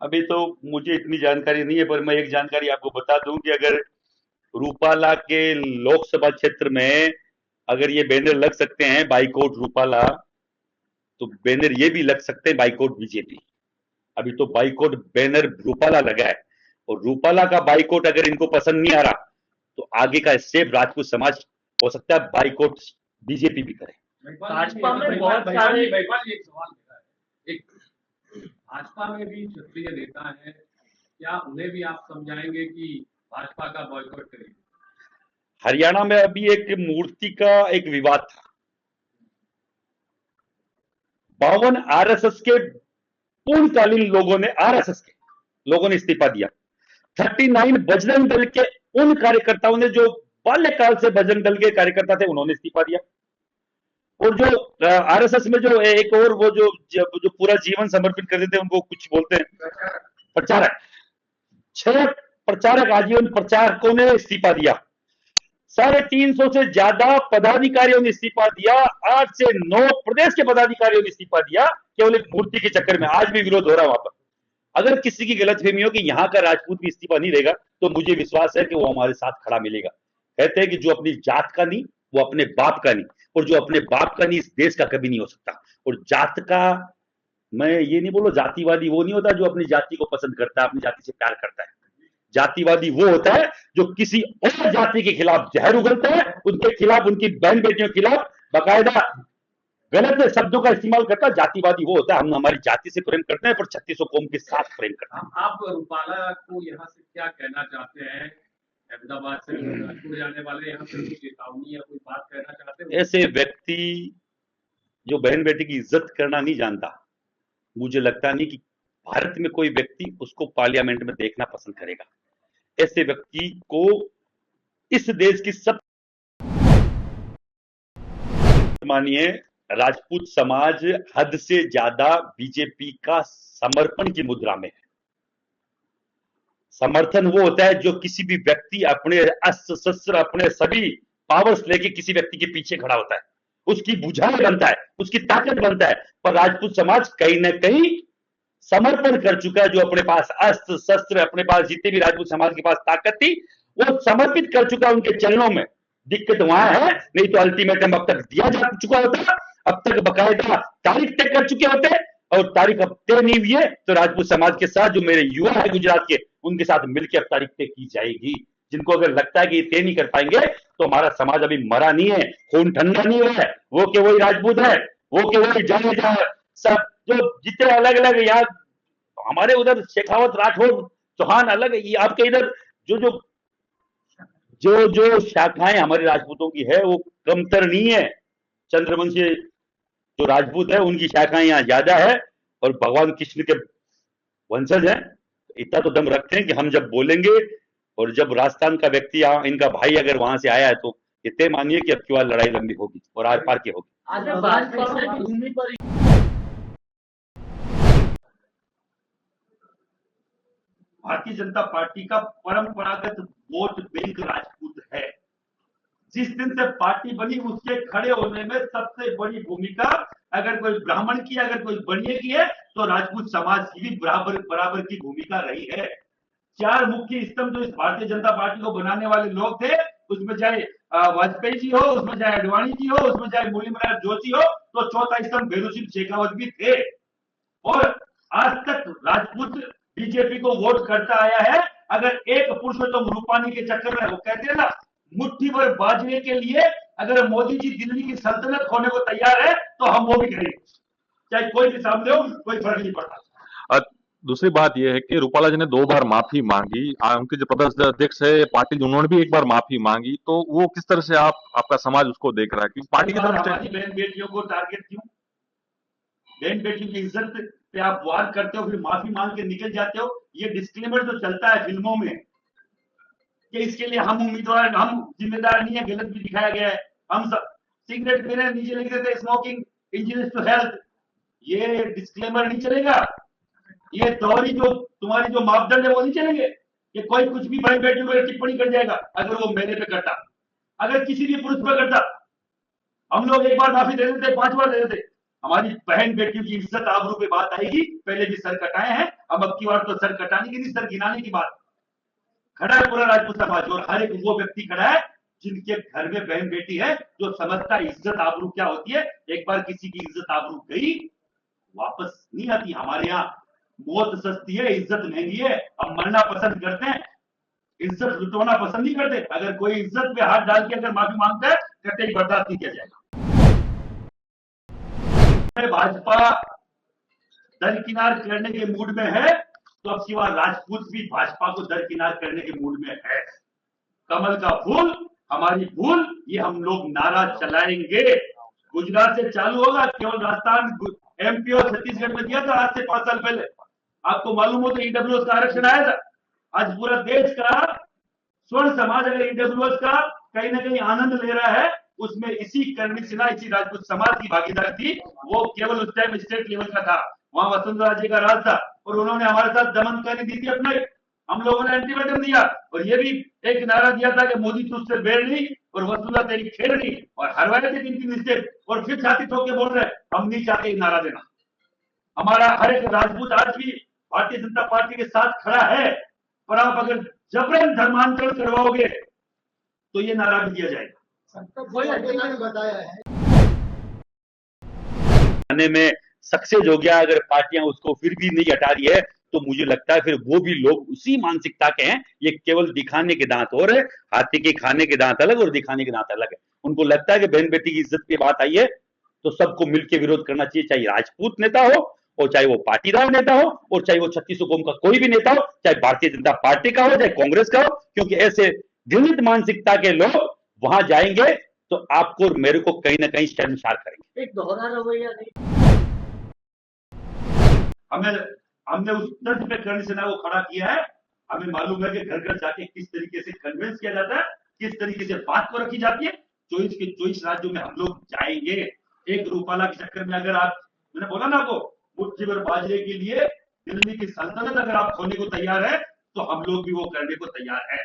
अभी तो मुझे इतनी जानकारी नहीं है, पर मैं एक जानकारी आपको बता दूं कि अगर रूपाला के लोकसभा क्षेत्र में अगर ये बैनर लग सकते हैं बाइकआउट रूपाला, तो बैनर ये भी लग सकते हैं बाइकआउट बीजेपी। अभी तो बाइकआउट बैनर रूपाला लगा है, और रूपाला का बाइकआउट अगर इनको पसंद नहीं आ रहा, तो आगे का स्टेप राजपूत समाज हो सकता है बाइकआउट बीजेपी भी करे। भाजपा में बहुत सारे एक सवाल मेरा है, एक भाजपा में भी क्षत्रिय नेता है, क्या उन्हें भी आप समझाएंगे कि भाजपा का बॉयकॉट करेंगे? हरियाणा में अभी एक मूर्ति का एक विवाद था। 52 आरएसएस के पूर्णकालीन आरएसएस के लोगों ने इस्तीफा दिया। 39 बजरंग दल के उन कार्यकर्ताओं ने जो बाल्यकाल से बजरंग दल के कार्यकर्ता थे, उन्होंने इस्तीफा दिया। और जो आरएसएस में जो एक और वो जो पूरा जीवन समर्पित कर देते हैं, उनको कुछ बोलते हैं प्रचारक। 6 प्रचारक आजीवन प्रचारकों ने इस्तीफा दिया। 350 से ज्यादा पदाधिकारियों ने इस्तीफा दिया। 8 से 9 प्रदेश के पदाधिकारियों ने इस्तीफा दिया, केवल एक मूर्ति के चक्कर में। आज भी विरोध हो रहा है वहां पर। अगर किसी की गलतफहमी हो कि यहां का राजपूत भी इस्तीफा नहीं देगा, तो मुझे विश्वास है कि वो हमारे साथ खड़ा मिलेगा। कहते हैं कि जो अपनी जात का नहीं, वो अपने बाप का नहीं, और जो अपने बाप का नहीं, इस देश का कभी नहीं हो सकता। और जात का, मैं ये नहीं बोलूं जातिवादी वो नहीं होता जो अपनी जाति को पसंद करता है, अपनी जाति से प्यार करता है। जातिवादी वो होता है जो किसी और जाति के खिलाफ जहर उगलता है, उनके खिलाफ, उनकी बहन बेटियों के खिलाफ बाकायदा गलत शब्दों का इस्तेमाल करता है। जातिवादी वो होता है। हम हमारी जाति से प्रेम करते हैं, पर 3600 कौम के साथ प्रेम करते हैं। आप रूपाला को यहाँ से क्या कहना चाहते हैं? अहमदाबाद से राजपुर जाने वाले यहाँ से कोई चेतावनी या कोई बात कहना चाहते हैं? ऐसे व्यक्ति जो बहन बेटी की इज्जत करना नहीं जानता, मुझे लगता नहीं कि भारत में कोई व्यक्ति उसको पार्लियामेंट में देखना पसंद करेगा। ऐसे व्यक्ति को इस देश की सब मानिए, राजपूत समाज हद से ज्यादा बीजेपी का समर्पण की मुद्रा में है। समर्थन वो होता है जो किसी भी व्यक्ति अपने अस्त्र शस्त्र, अपने सभी पावर्स लेके किसी व्यक्ति के पीछे खड़ा होता है, उसकी बुझाने बनता है, उसकी ताकत बनता है। पर राजपूत समाज कहीं ना कहीं समर्पण कर चुका है। जो अपने पास अस्त्र शस्त्र, अपने पास जितने भी राजपूत समाज के पास ताकत थी, वो समर्पित कर चुका है उनके चरणों में। दिक्कत वहां है, नहीं तो अल्टीमेटम अब तक दिया जा चुका होता, अब तक बकायदा तारीख तय कर चुके होते, और तारीख अब तय नहीं हुई है, तो राजपूत समाज के साथ जो मेरे युवा है गुजरात के, उनके साथ मिलकर अब तारीख तय की जाएगी। जिनको अगर लगता है कि ये तय नहीं कर पाएंगे, तो हमारा समाज अभी मरा नहीं है, खून ठंडा नहीं हुआ है। वो के वही राजपूत है, वो के वही जाने सब जो जितने अलग अलग यहाँ हमारे उधर शेखावत, राठौर, चौहान अलग है, आपके इधर जो जो जो जो शाखाएं हमारे राजपूतों की है, वो कमतर नहीं है। चंद्रवंशी जो राजपूत है, उनकी शाखाएं यहाँ ज्यादा है, और भगवान कृष्ण के वंशज हैं। इतना तो दम रखते हैं कि हम जब बोलेंगे, और जब राजस्थान का व्यक्ति, इनका भाई अगर वहां से आया है, तो इतने मानिए कि अब की बार लड़ाई लंबी होगी और आर पार की होगी। भारतीय जनता पार्टी का परंपरागत वोट बैंक राजपूत है। जिस दिन से पार्टी बनी, उसके खड़े होने में सबसे बड़ी भूमिका अगर कोई ब्राह्मण की, अगर कोई बनिए की है, तो राजपूत समाज की भी बराबर की भूमिका रही है। 4 मुख्य स्तंभ जो इस भारतीय जनता पार्टी को बनाने वाले लोग थे, उसमें चाहे वाजपेयी जी हो, उसमें चाहे अडवाणी जी हो, उसमें चाहे मुरली मनोहर जोशी हो, तो चौथा स्तंभ भैरू सिंह शेखावत भी थे। और आज तक राजपूत बीजेपी को वोट करता आया है। अगर एक पुरुषोत्तम रूपानी के चक्कर में, वो कहते हैं ना, मुट्ठी भर बाजरे के लिए अगर मोदी जी दिल्ली की सल्तनत खोने को तैयार है, तो हम वो भी करेंगे। चाहे कोई भी सामने हो, कोई फर्क नहीं पड़ता। दूसरी बात यह है कि रूपाला जी ने 2 बार माफी मांगी। उनके जो प्रदेश अध्यक्ष है पाटिल, उन्होंने भी 1 बार माफी मांगी। तो वो किस तरह से आपका समाज उसको देख रहा है कि पार्टी की तरफ से हमारी बहन बेटियों को टारगेट क्यों? बहन बेटियों की इज्जत पे आप वार करते हो, फिर माफी मांग के निकल जाते हो। ये डिस्क्लेमर जो चलता है फिल्मों में कि इसके लिए हम उम्मीदवार, हम जिम्मेदार नहीं है, गलत भी दिखाया गया है। हम सब सिगरेट पी रहे हैं, नीचे लिख देते स्मोकिंग इंजurious टू हेल्थ। ये डिस्क्लेमर नहीं चलेगा। ये दोहरी जो तुम्हारी जो मापदंड है वो नहीं चलेंगे कि कोई कुछ भी बहन बेटियों पर टिप्पणी कर जाएगा। अगर वो मेरे पे करता, अगर किसी भी पुरुष पर करता, हम लोग 1 बार माफी दे देते, 5 बार दे देते। हमारी बहन बेटियों की इज्जत आबरू पे बात आएगी। पहले भी सर कटाए हैं, अब की बार तो सर कटाने की नहीं, सर गिनाने की बात। खड़ा है पूरा राजपूत समाज, और हर एक वो व्यक्ति खड़ा है जिनके घर में बहन बेटी है, जो समझता है इज्जत आबरू क्या होती है। एक बार किसी की इज्जत आबरू गई, वापस नहीं आती। हमारे यहाँ मौत सस्ती है, इज्जत महंगी है। हम मरना पसंद करते हैं, इज्जत लुटवाना पसंद नहीं करते। अगर कोई इज्जत पे हाथ डाल के अगर माफी मांगता है, कहते ही बर्दाश्त नहीं किया जाएगा। भाजपा दरकिनार करने के मूड में है, तो अब की बार राजपूत भी भाजपा को दरकिनार करने के मूड में है। कमल का फूल हमारी भूल, ये हम लोग नारा चलाएंगे। गुजरात से चालू होगा, केवल राजस्थान, एमपी और छत्तीसगढ़ में दिया था आज से 5 साल पहले। आपको मालूम हो तो ईडब्ल्यूएस का आरक्षण आया था। आज पूरा देश का स्वर्ण समाज अगर ईडब्ल्यूएस का कहीं ना कहीं आनंद ले रहा है, उसमें इसी कर्मी सिन्हा, इसी राजपूत समाज की भागीदारी थी। वो केवल उस टाइम स्टेट लेवल का था, वहां वसुंधरा जी का राज था, और उन्होंने हमारे साथ दमनकारी नीति अपनाई। हम लोगों ने अल्टीमेटम दिया, और ये भी एक नारा दिया था कि मोदी तुझसे बेड़ नहीं और वसुंधरा तेरी खेड़ नहीं, और हरवाए थे 3-3 स्टेट, और फिर छाती ठोक के बोल रहे हम नहीं चाहते नारा देना। हमारा हर एक राजपूत आज भी भारतीय जनता पार्टी के साथ खड़ा है, पर आप अगर जबरन धर्मांतरण करवाओगे तो ये नारा भी दिया जाएगा। आने में सक्सेस हो गया, अगर पार्टियां उसको फिर भी नहीं हटा रही है, तो मुझे लगता है फिर वो भी लोग उसी मानसिकता के हैं। ये केवल दिखाने के दांत और है, हाथी के खाने के दांत अलग और दिखाने के दांत अलग है। उनको लगता है कि बहन बेटी की इज्जत की बात आई है तो सबको मिलकर विरोध करना चाहिए, चाहे राजपूत नेता हो, और चाहे वो पाटीदार नेता हो, और चाहे वो 36 कौम का कोई भी नेता हो, चाहे भारतीय जनता पार्टी का हो, चाहे कांग्रेस का हो। क्योंकि ऐसे घृणित मानसिकता के लोग वहां जाएंगे तो आपको और मेरे को कहीं ना कहीं शर्मसार करेंगे। एक दोहरा रवैया नहीं। हमने उस तर्ज पे करनी से ना वो खड़ा किया है। हमें मालूम है कि घर घर जाके किस तरीके से कन्विंस किया जाता है, किस तरीके से बात को रखी जाती है। 24 के 24 राज्यों में हम लोग जाएंगे। एक रूपाला के चक्कर में अगर आप, मैंने बोला ना आपको, मुट्ठी भर बाजरे के लिए दिल्ली की सल्तनत अगर आप खोने को तैयार है, तो हम लोग भी वो करने को तैयार है।